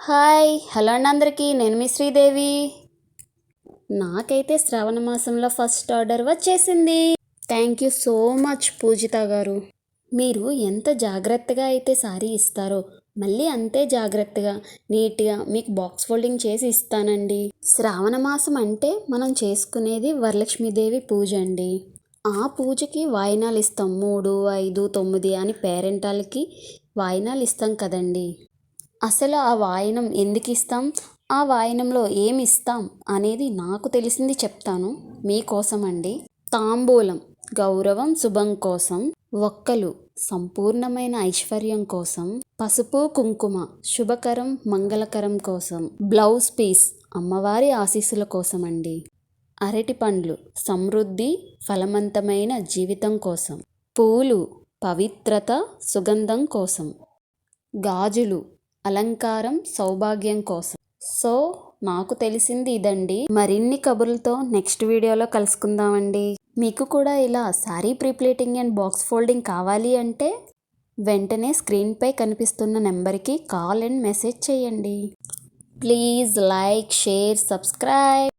Hi hello అండి అందరికీ. నేను మీ శ్రీదేవి. నాకైతే శ్రావణ మాసంలో ఫస్ట్ ఆర్డర్ వచ్చేసింది. థ్యాంక్ యూ సో మచ్ పూజిత గారు. మీరు ఎంత జాగ్రత్తగా అయితే సారీ ఇస్తారో మళ్ళీ అంతే జాగ్రత్తగా నీట్గా మీకు బాక్స్ ఫోల్డింగ్ చేసి ఇస్తానండి. శ్రావణ మాసం అంటే మనం చేసుకునేది వరలక్ష్మీదేవి పూజ అండి. ఆ పూజకి వాయినాలు ఇస్తాం. 3, 5, 9 అని పేరెంటాలకి వాయినాలు ఇస్తాం కదండి. అసలు ఆ వాయనం ఎందుకు ఇస్తాం, ఆ వాయనంలో ఏమి ఇస్తాం అనేది నాకు తెలిసింది చెప్తాను మీకోసం అండి. తాంబూలం గౌరవం శుభం కోసం, ఒక్కలు సంపూర్ణమైన ఐశ్వర్యం కోసం, పసుపు కుంకుమ శుభకరం మంగళకరం కోసం, బ్లౌజ్ పీస్ అమ్మవారి ఆశీస్సుల కోసం అండి. అరటి పండ్లు సమృద్ధి ఫలవంతమైన జీవితం కోసం, పూలు పవిత్రత సుగంధం కోసం, గాజులు అలంకారం సౌభాగ్యం కోసం. సో నాకు తెలిసింది ఇదండి. మరిన్ని కబుర్లతో నెక్స్ట్ వీడియోలో కలుసుకుందామండి. మీకు కూడా ఇలా sari pre-pleating and box folding కావాలి అంటే వెంటనే స్క్రీన్పై కనిపిస్తున్న నెంబర్కి కాల్ అండ్ మెసేజ్ చేయండి. Please like, share, subscribe.